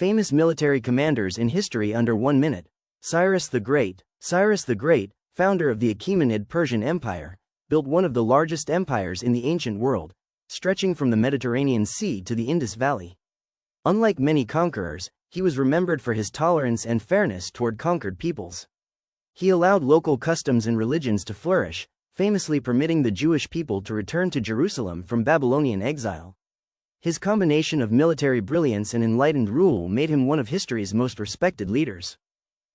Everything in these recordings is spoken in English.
Famous military commanders in history under 1 minute. Cyrus the Great. Cyrus the Great, founder of the Achaemenid Persian Empire, built one of the largest empires in the ancient world, stretching from the Mediterranean Sea to the Indus Valley. Unlike many conquerors, he was remembered for his tolerance and fairness toward conquered peoples. He allowed local customs and religions to flourish, famously permitting the Jewish people to return to Jerusalem from Babylonian exile. His combination of military brilliance and enlightened rule made him one of history's most respected leaders.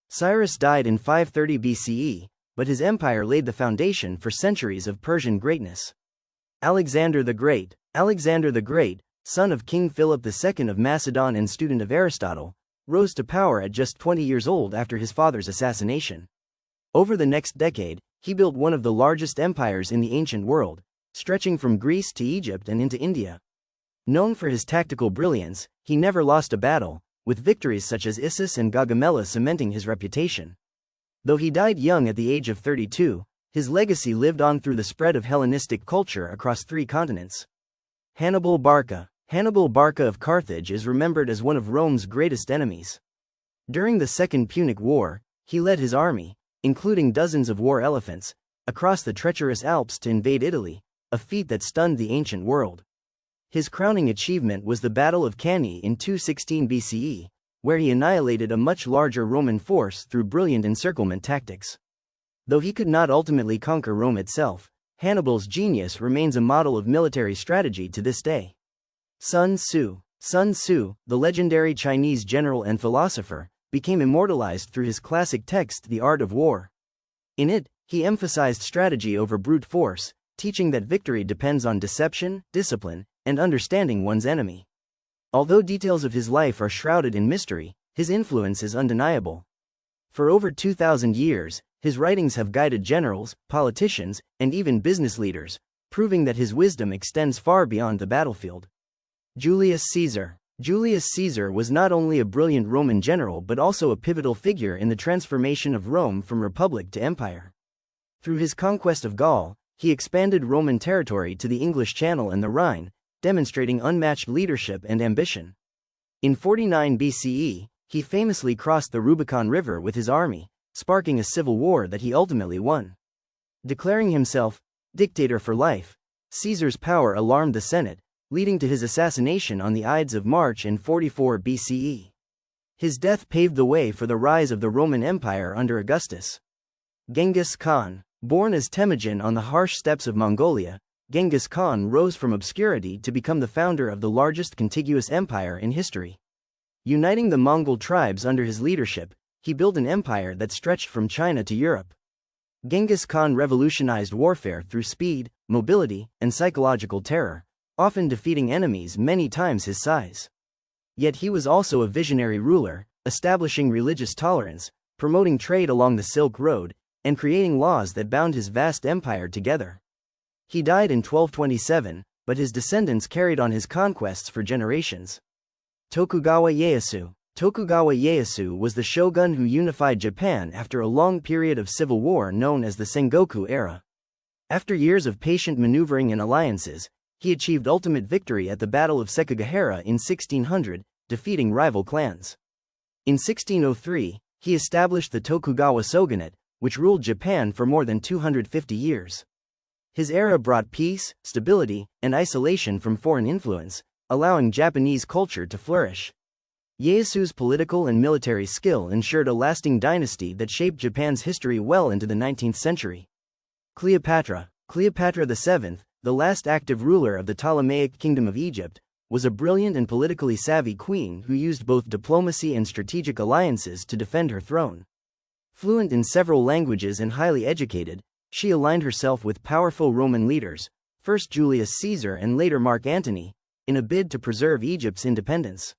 Cyrus died in 530 BCE, but his empire laid the foundation for centuries of Persian greatness. Alexander the Great. Alexander the Great, son of King Philip II of Macedon and student of Aristotle, rose to power at just 20 years old after his father's assassination. Over the next decade, he built one of the largest empires in the ancient world, stretching from Greece to Egypt and into India. Known for his tactical brilliance, he never lost a battle, with victories such as Issus and Gaugamela cementing his reputation. Though he died young at the age of 32, his legacy lived on through the spread of Hellenistic culture across 3 continents. Hannibal Barca. Hannibal Barca of Carthage is remembered as one of Rome's greatest enemies. During the Second Punic War, he led his army, including dozens of war elephants, across the treacherous Alps to invade Italy, a feat that stunned the ancient world. His crowning achievement was the Battle of Cannae in 216 BCE, where he annihilated a much larger Roman force through brilliant encirclement tactics. Though he could not ultimately conquer Rome itself, Hannibal's genius remains a model of military strategy to this day. Sun Tzu. Sun Tzu, the legendary Chinese general and philosopher, became immortalized through his classic text The Art of War. In it, he emphasized strategy over brute force, teaching that victory depends on deception, discipline, and understanding one's enemy. Although details of his life are shrouded in mystery, his influence is undeniable. For over 2,000 years, his writings have guided generals, politicians, and even business leaders, proving that his wisdom extends far beyond the battlefield. Julius Caesar. Julius Caesar was not only a brilliant Roman general but also a pivotal figure in the transformation of Rome from republic to empire. Through his conquest of Gaul, he expanded Roman territory to the English Channel and the Rhine, demonstrating unmatched leadership and ambition. In 49 BCE, he famously crossed the Rubicon River with his army, sparking a civil war that he ultimately won. Declaring himself dictator for life, Caesar's power alarmed the Senate, leading to his assassination on the Ides of March in 44 BCE. His death paved the way for the rise of the Roman Empire under Augustus. Genghis Khan. Born as Temujin on the harsh steppes of Mongolia, Genghis Khan rose from obscurity to become the founder of the largest contiguous empire in history. Uniting the Mongol tribes under his leadership, he built an empire that stretched from China to Europe. Genghis Khan revolutionized warfare through speed, mobility, and psychological terror, often defeating enemies many times his size. Yet he was also a visionary ruler, establishing religious tolerance, promoting trade along the Silk Road, and creating laws that bound his vast empire together. He died in 1227, but his descendants carried on his conquests for generations. Tokugawa Ieyasu. Tokugawa Ieyasu was the shogun who unified Japan after a long period of civil war known as the Sengoku era. After years of patient maneuvering and alliances, he achieved ultimate victory at the Battle of Sekigahara in 1600, defeating rival clans. In 1603, he established the Tokugawa shogunate, which ruled Japan for more than 250 years. His era brought peace, stability, and isolation from foreign influence, allowing Japanese culture to flourish. Ieyasu's political and military skill ensured a lasting dynasty that shaped Japan's history well into the 19th century. Cleopatra. Cleopatra VII, the last active ruler of the Ptolemaic Kingdom of Egypt, was a brilliant and politically savvy queen who used both diplomacy and strategic alliances to defend her throne. Fluent in several languages and highly educated, she aligned herself with powerful Roman leaders, first Julius Caesar and later Mark Antony, in a bid to preserve Egypt's independence.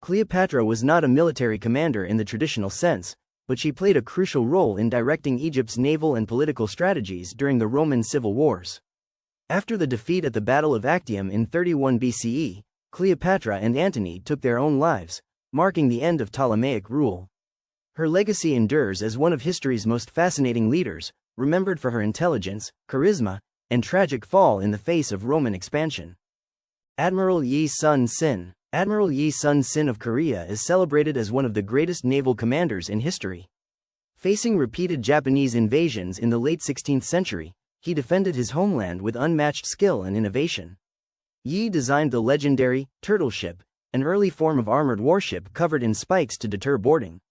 Cleopatra was not a military commander in the traditional sense, but she played a crucial role in directing Egypt's naval and political strategies during the Roman civil wars. After the defeat at the Battle of Actium in 31 BCE, Cleopatra and Antony took their own lives, marking the end of Ptolemaic rule. Her legacy endures as one of history's most fascinating leaders, remembered for her intelligence, charisma, and tragic fall in the face of Roman expansion. Admiral Yi Sun Sin. Admiral Yi Sun Sin of Korea is celebrated as one of the greatest naval commanders in history. Facing repeated Japanese invasions in the late 16th century, he defended his homeland with unmatched skill and innovation. Yi designed the legendary turtle ship, an early form of armored warship covered in spikes to deter boarding.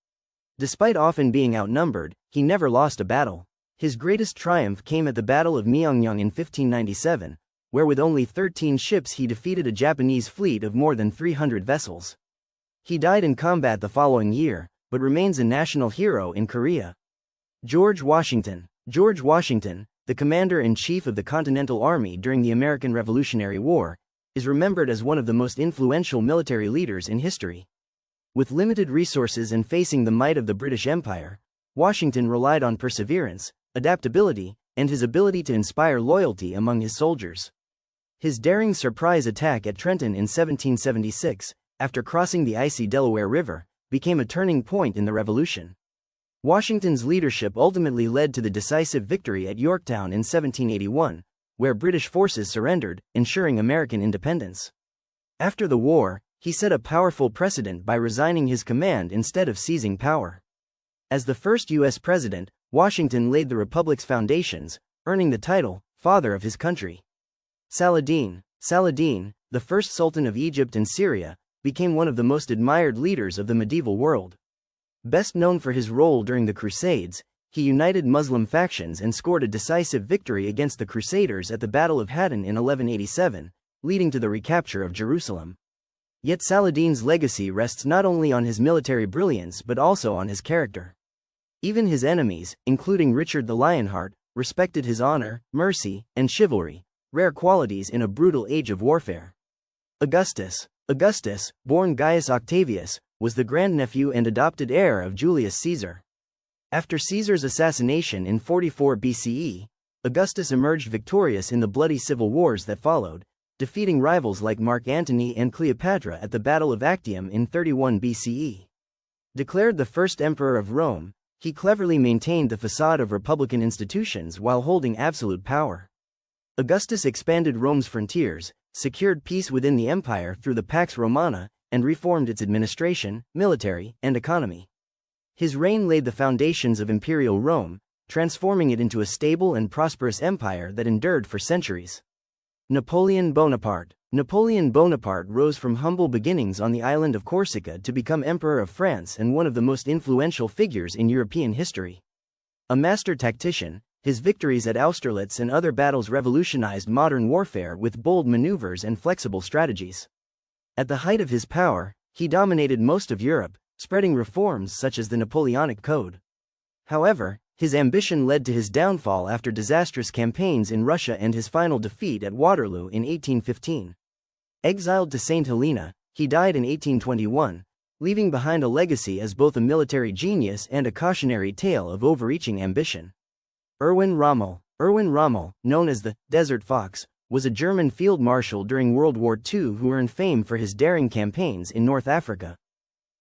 Despite often being outnumbered, he never lost a battle. His greatest triumph came at the Battle of Myeongnyang in 1597, where with only 13 ships he defeated a Japanese fleet of more than 300 vessels. He died in combat the following year, but remains a national hero in Korea. George Washington. George Washington, the commander-in-chief of the Continental Army during the American Revolutionary War, is remembered as one of the most influential military leaders in history. With limited resources and facing the might of the British Empire, Washington relied on perseverance, adaptability, and his ability to inspire loyalty among his soldiers. His daring surprise attack at Trenton in 1776, after crossing the icy Delaware River, became a turning point in the Revolution. Washington's leadership ultimately led to the decisive victory at Yorktown in 1781, where British forces surrendered, ensuring American independence. After the war, he set a powerful precedent by resigning his command instead of seizing power. As the first U.S. president, Washington laid the Republic's foundations, earning the title, Father of his Country. Saladin, the first Sultan of Egypt and Syria, became one of the most admired leaders of the medieval world. Best known for his role during the Crusades, he united Muslim factions and scored a decisive victory against the Crusaders at the Battle of Hattin in 1187, leading to the recapture of Jerusalem. Yet Saladin's legacy rests not only on his military brilliance but also on his character. Even his enemies, including Richard the Lionheart, respected his honor, mercy, and chivalry, rare qualities in a brutal age of warfare. Augustus, born Gaius Octavius, was the grandnephew and adopted heir of Julius Caesar. After Caesar's assassination in 44 BCE, Augustus emerged victorious in the bloody civil wars that followed, defeating rivals like Mark Antony and Cleopatra at the Battle of Actium in 31 BCE. Declared the first emperor of Rome, he cleverly maintained the facade of republican institutions while holding absolute power. Augustus expanded Rome's frontiers, secured peace within the empire through the Pax Romana, and reformed its administration, military, and economy. His reign laid the foundations of imperial Rome, transforming it into a stable and prosperous empire that endured for centuries. Napoleon Bonaparte rose from humble beginnings on the island of Corsica to become Emperor of France and one of the most influential figures in European history. A master tactician, his victories at Austerlitz and other battles revolutionized modern warfare with bold maneuvers and flexible strategies. At the height of his power, he dominated most of Europe, spreading reforms such as the Napoleonic Code. However, his ambition led to his downfall after disastrous campaigns in Russia and his final defeat at Waterloo in 1815. Exiled to St. Helena, he died in 1821, leaving behind a legacy as both a military genius and a cautionary tale of overreaching ambition. Erwin Rommel, known as the Desert Fox, was a German field marshal during World War II who earned fame for his daring campaigns in North Africa.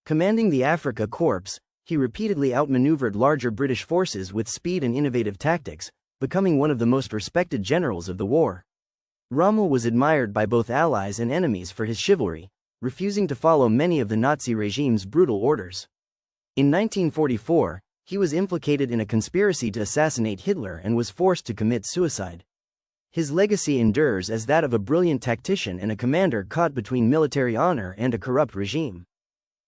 Commanding the Afrika Korps, he repeatedly outmaneuvered larger British forces with speed and innovative tactics, becoming one of the most respected generals of the war. Rommel was admired by both allies and enemies for his chivalry, refusing to follow many of the Nazi regime's brutal orders. In 1944, he was implicated in a conspiracy to assassinate Hitler and was forced to commit suicide. His legacy endures as that of a brilliant tactician and a commander caught between military honor and a corrupt regime.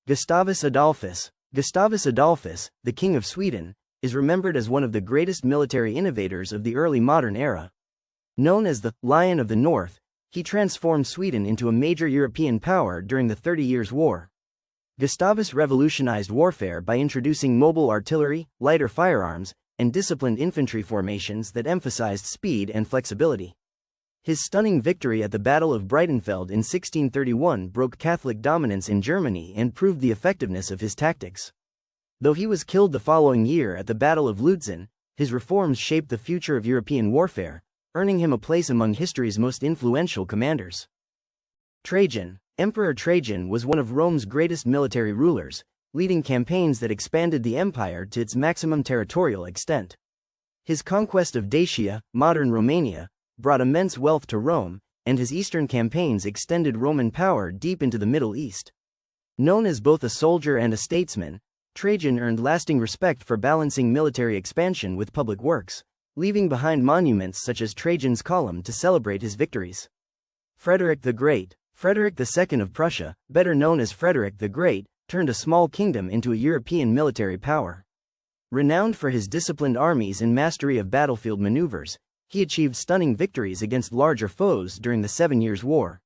Gustavus Adolphus, the King of Sweden, is remembered as one of the greatest military innovators of the early modern era. Known as the Lion of the North, he transformed Sweden into a major European power during the 30 Years' War. Gustavus revolutionized warfare by introducing mobile artillery, lighter firearms, and disciplined infantry formations that emphasized speed and flexibility. His stunning victory at the Battle of Breitenfeld in 1631 broke Catholic dominance in Germany and proved the effectiveness of his tactics. Though he was killed the following year at the Battle of Lutzen, his reforms shaped the future of European warfare, earning him a place among history's most influential commanders. Trajan. Emperor Trajan was one of Rome's greatest military rulers, leading campaigns that expanded the empire to its maximum territorial extent. His conquest of Dacia, modern Romania, brought immense wealth to Rome, and his eastern campaigns extended Roman power deep into the Middle East. Known as both a soldier and a statesman, Trajan earned lasting respect for balancing military expansion with public works, leaving behind monuments such as Trajan's Column to celebrate his victories. Frederick the Great, Frederick II of Prussia, better known as Frederick the Great, turned a small kingdom into a European military power. Renowned for his disciplined armies and mastery of battlefield maneuvers, he achieved stunning victories against larger foes during the 7 Years' War.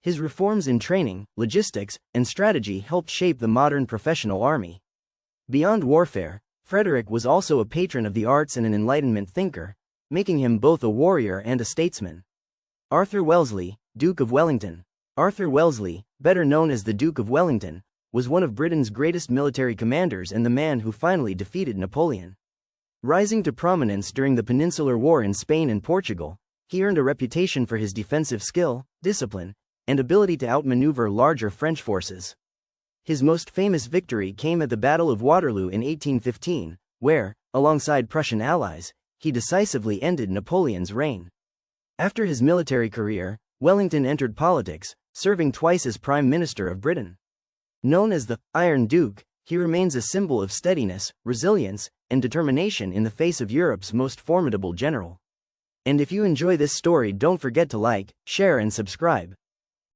His reforms in training, logistics, and strategy helped shape the modern professional army. Beyond warfare, Frederick was also a patron of the arts and an Enlightenment thinker, making him both a warrior and a statesman. Arthur Wellesley, Duke of Wellington. Arthur Wellesley, better known as the Duke of Wellington, was one of Britain's greatest military commanders and the man who finally defeated Napoleon. Rising to prominence during the Peninsular War in Spain and Portugal, he earned a reputation for his defensive skill, discipline, and ability to outmaneuver larger French forces. His most famous victory came at the Battle of Waterloo in 1815, where, alongside Prussian allies, he decisively ended Napoleon's reign. After his military career, Wellington entered politics, serving twice as Prime Minister of Britain. Known as the Iron Duke, he remains a symbol of steadiness, resilience, and determination in the face of Europe's most formidable general. And if you enjoy this story, don't forget to like, share and subscribe.